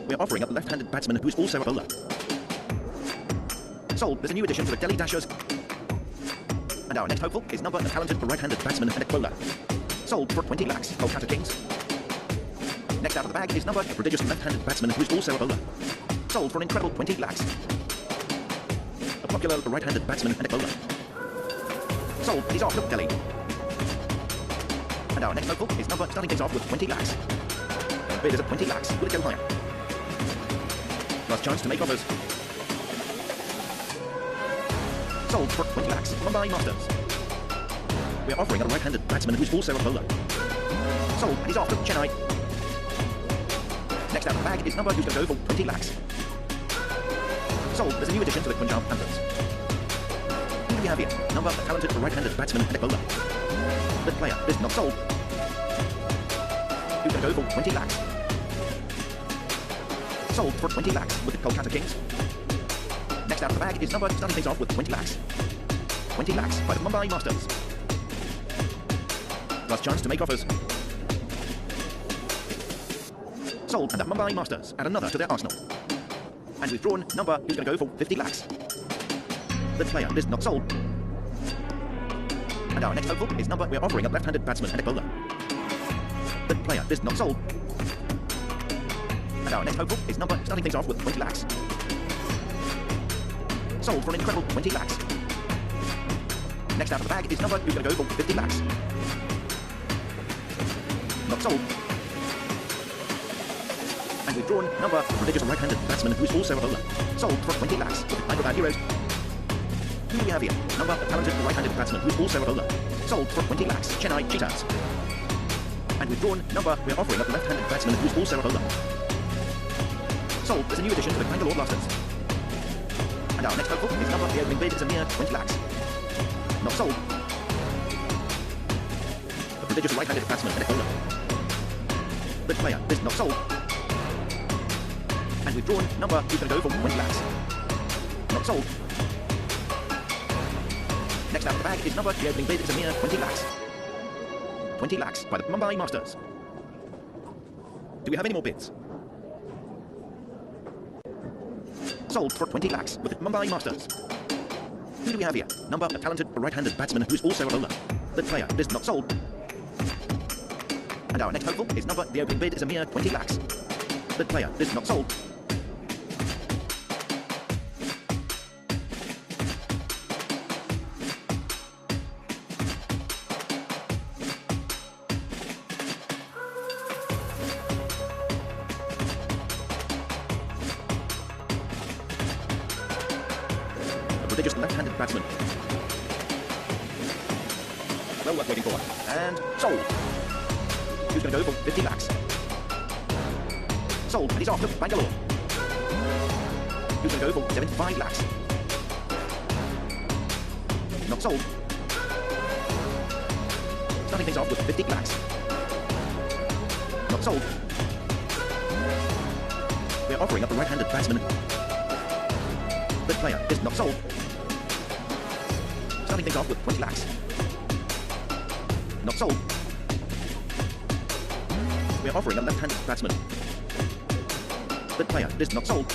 We're offering up a left-handed batsman who's also a bowler. Sold, there's a new addition to the Delhi Dashers. And our next hopeful is number, a talented right-handed batsman and a bowler. Sold for 20 lakhs, Kolkata Kings. Next out of the bag is number, a prodigious left-handed batsman who's also a bowler. Sold for an incredible 20 lakhs. A popular right-handed batsman and a bowler. Sold, he's off, look Delhi. And our next hopeful is number, starting things off with 20 lakhs. And bid is at 20 lakhs, will it go higher? Last chance to make offers. Sold for 20 lakhs, Mumbai Masters. We're offering a right-handed batsman who's also a bowler. Sold, and he's off to Chennai. Next out of the bag is number who's going to go for 20 lakhs. Sold, there's a new addition to the Punjab Panthers. Who do we have here? Number, a talented right-handed batsman and a bowler. The player is not sold. Who's going to go for 20 lakhs? Sold for 20 lakhs with the Kolkata Kings. Next out of the bag is number, starting things off with 20 lakhs. 20 lakhs by the Mumbai Masters. Last chance to make offers. Sold, and the Mumbai Masters add another to their arsenal. And we've drawn number who's going to go for 50 lakhs. The player is not sold. And our next hopeful is number, we're offering a left-handed batsman and a bowler. The player is not sold. And our next hopeful is number, starting things off with 20 lakhs. Sold for an incredible 20 lakhs. Next out of the bag is number who's going to go for 50 lakhs. Not sold. And we've drawn number, a prodigious right-handed batsman who's also a bowler. Sold for 20 lakhs with Hyderabad Heroes. Who do we have here? Number, a talented right-handed batsman who's also a bowler. Sold for 20 lakhs, Chennai Cheetahs. And we've drawn number, we're offering up a left-handed batsman who's also a bowler. Sold, there's a new addition to the Bangalore Blasters. And our next hopeful is number, the opening bid is a mere 20 lakhs. Not sold. A prodigious right-handed batsman and a bowler. The player is not sold. And we've drawn number who's going to go for 20 lakhs. Not sold. Next out of the bag is number, the opening bid is a mere 20 lakhs. 20 lakhs by the Mumbai Masters. Do we have any more bids? Sold for 20 lakhs with the Mumbai Masters. Who do we have here? Number, a talented right-handed batsman who's also a bowler. The player is not sold. And our next hopeful is number, the opening bid is a mere 20 lakhs. The player is not sold. Prodigious left-handed batsman. Well worth waiting for. And sold. Who's going to go for 50 lakhs? Sold, and he's off to Bangalore. Who's going to go for 75 lakhs? Not sold. Starting things off with 50 lakhs. Not sold. We're offering up a right-handed batsman. The player is not sold. Starting things off with 20 lakhs. Not sold. We're offering a left-handed batsman. The player is not sold.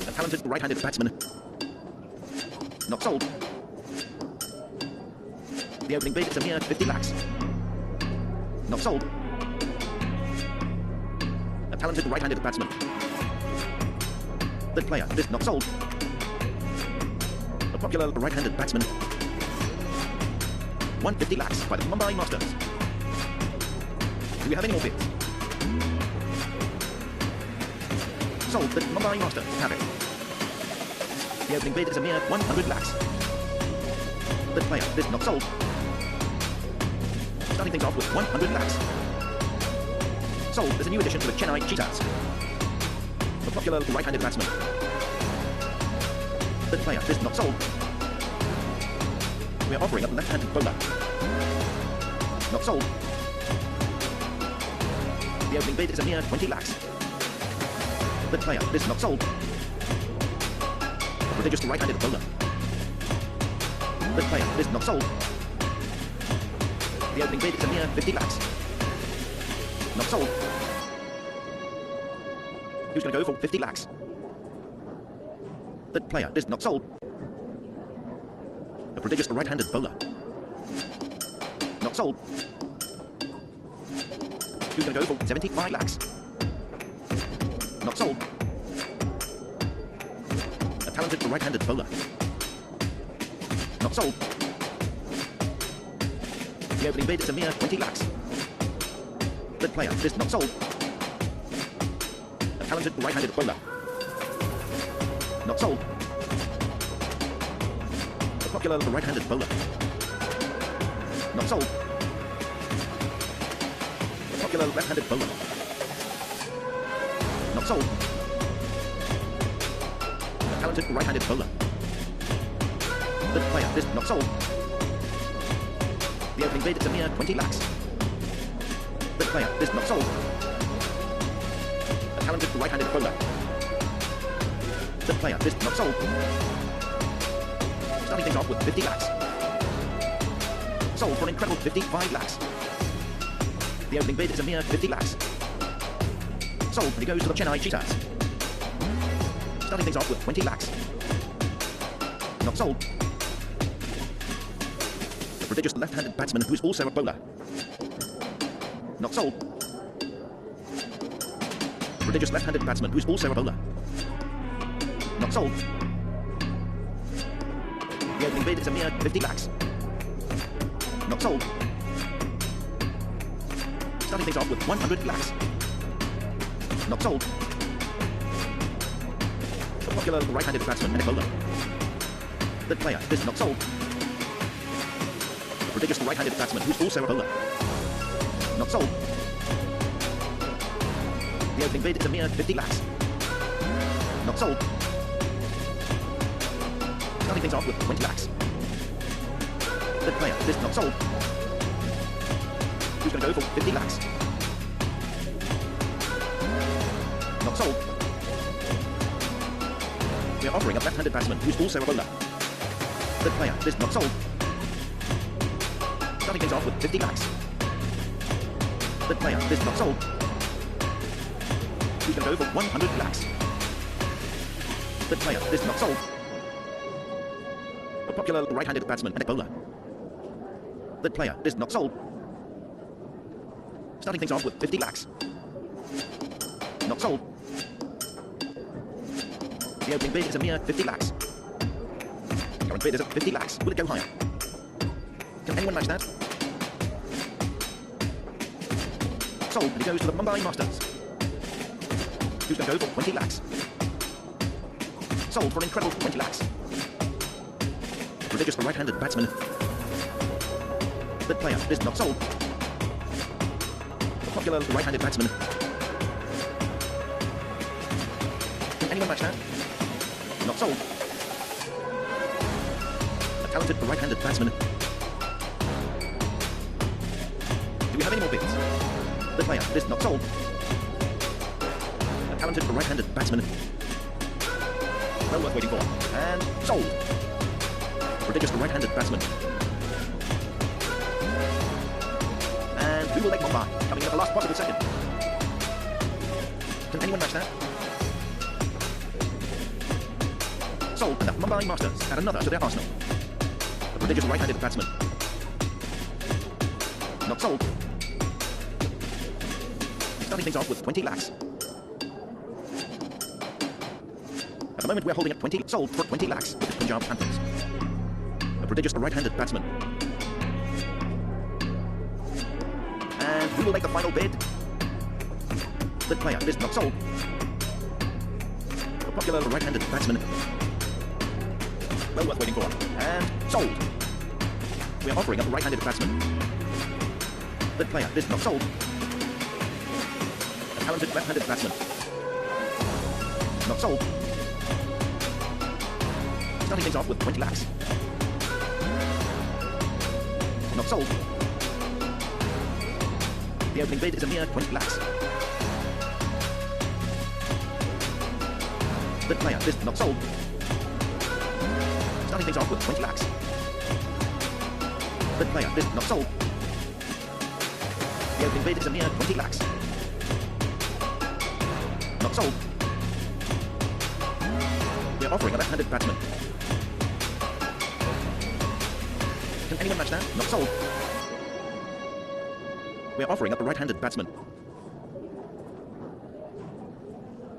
A talented right-handed batsman. Not sold. The opening bid is a mere 50 lakhs. Not sold. A talented right-handed batsman. The player is not sold. A popular right-handed batsman. 150 lakhs by the Mumbai Masters. Do we have any more bids? Sold, the Mumbai Masters have it. The opening bid is a mere 100 lakhs. The player is not sold. Starting things off with 100 lakhs. Sold, there's a new addition to the Chennai Cheetahs. A popular right-handed batsman. The player is not sold. We're offering up a left-handed bowler. Not sold. The opening bid is a mere 20 lakhs. The player is not sold. A prodigious right-handed bowler. The player is not sold. The opening bid is a mere 50 lakhs. Not sold. Who's going to go for 50 lakhs? The player is not sold. A prodigious right-handed bowler. Not sold. Who's going to go for 75 lakhs? Not sold. A talented right-handed bowler. Not sold. The opening bid is a mere 20 lakhs. The player is not sold. A talented right-handed bowler. Not sold. A popular right-handed bowler. Not sold. A popular left-handed bowler. Not sold. A talented right-handed bowler. The player is not sold. The opening bid is a mere 20 lakhs. The player is not sold. A talented right-handed bowler. The player is not sold. Starting things off with 50 lakhs. Sold for an incredible 55 lakhs. The opening bid is a mere 50 lakhs. Sold, and he goes to the Chennai Cheetahs. Starting things off with 20 lakhs. Not sold. The prodigious left-handed batsman who is also a bowler. Not sold. Prodigious left-handed batsman who is also a bowler. Not sold. The opening bid is a mere 50 lakhs. Not sold. Starting things off with 100 lakhs. Not sold. A popular right-handed batsman and a bowler. The player is not sold. A prodigious right-handed batsman who's also a bowler. Not sold. The opening bid is a mere 50 lakhs. Not sold. Starting things off with 20 lakhs. The player is not sold. Who's going to go for 50 lakhs? Not sold. We are offering a left-handed batsman who's also a bowler. The player is not sold. Starting things off with 50 lakhs. The player is not sold. Who's going to go for 100 lakhs? The player is not sold. A popular right-handed batsman and a bowler. The player is not sold. Starting things off with 50 lakhs. Not sold. The opening bid is a mere 50 lakhs. Current bid is at 50 lakhs. Will it go higher? Can anyone match that? Sold, and he goes to the Mumbai Masters. Who's going to go for 20 lakhs? Sold for an incredible 20 lakhs. Prodigious right-handed batsman. The player is not sold. A popular right-handed batsman. Can anyone match that? Not sold. A talented right-handed batsman. Do we have any more bids? The player is not sold. A talented right-handed batsman. Well worth waiting for. And sold. Prodigious right-handed batsman. And who will make Mumbai? Coming in at the last possible second. Can anyone match that? Sold, and the Mumbai Masters add another to their arsenal. A prodigious right-handed batsman. Not sold. Starting things off with 20 lakhs. At the moment we're holding at 20, sold for 20 lakhs with the Punjab Panthers. A prodigious right-handed batsman. And who will make the final bid? The player is not sold. A popular right-handed batsman. Well worth waiting for. And sold. We are offering a right-handed batsman. The player is not sold. A talented left-handed batsman. Not sold. Starting things off with 20 lakhs. Not sold. The opening bid is a mere 20 lakhs. The player is not sold. Starting things off with 20 lakhs. The player is not sold. The opening bid is a mere 20 lakhs. Not sold. We are offering a left-handed batsman. Can anyone match that? Not sold. We are offering up a right-handed batsman.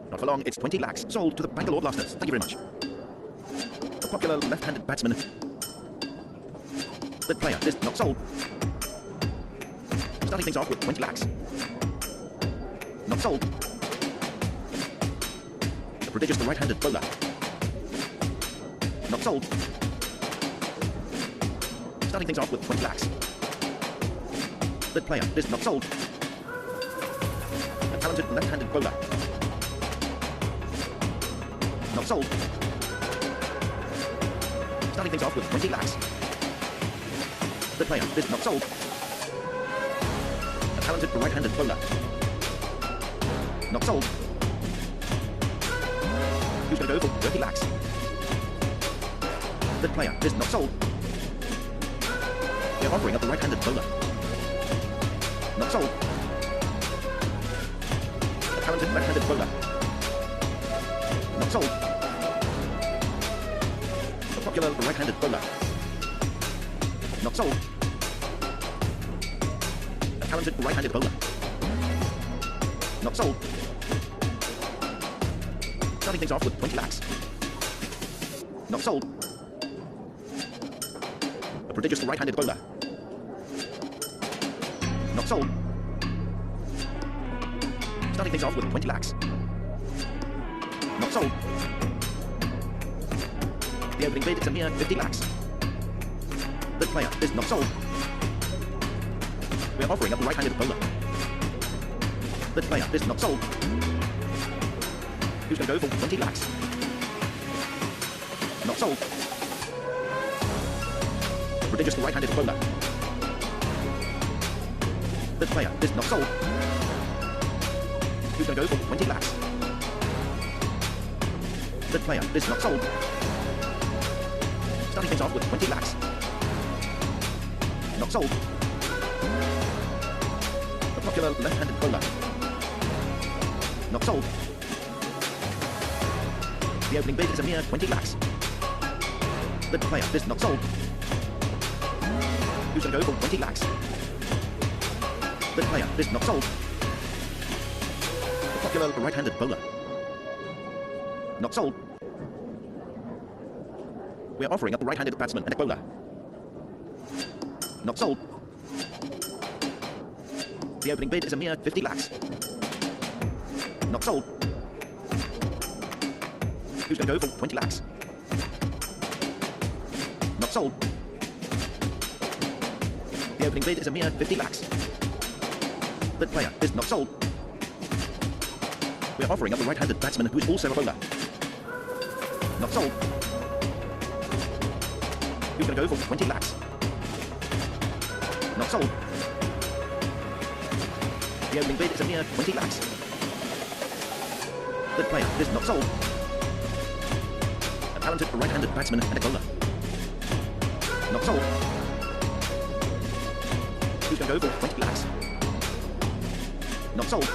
Not for long, it's 20 lakhs. Sold to the Bangalore Blasters. Thank you very much. A popular left-handed batsman. The player is not sold. Starting things off with 20 lakhs. Not sold. A prodigious right-handed bowler. Not sold. Starting things off with 20 lakhs. The player is not sold. A talented left-handed bowler. Not sold. Starting things off with 20 lakhs. The player is not sold. A talented right-handed bowler. Not sold. Who's going to go for 30 lakhs? The player is not sold. They're offering up a right-handed bowler. Not sold. A talented left-handed bowler. Not sold. A popular right-handed bowler. Not sold. A talented right-handed bowler. Not sold. Starting things off with 20 lakhs. Not sold. A prodigious right-handed bowler. Not sold. Starting things off with 20 lakhs. Not sold. The opening bid is a mere 50 lakhs. The player is not sold. We are offering up a right-handed bowler. The player is not sold. Who's going to go for 20 lakhs? Not sold. A prodigious right-handed bowler. The player is not sold. Who's going to go for 20 lakhs? The player is not sold. Starting things off with 20 lakhs. Not sold. A popular left-handed bowler. Not sold. The opening bid is a mere 20 lakhs. The player is not sold. Who's going to go for 20 lakhs? The player is not sold. A popular right-handed bowler. Not sold. We are offering up a right-handed batsman and a bowler. Not sold. The opening bid is a mere 50 lakhs. Not sold. Who's going to go for 20 lakhs? Not sold. The opening bid is a mere 50 lakhs. The player is not sold. We are offering up a right-handed batsman who is also a bowler. Not sold. Who's going to go for 20 lakhs? Not sold. The opening bid is a mere 20 lakhs. The player is not sold. A talented right-handed batsman and a bowler. Not sold. Who's going to go for 20 lakhs? Not sold.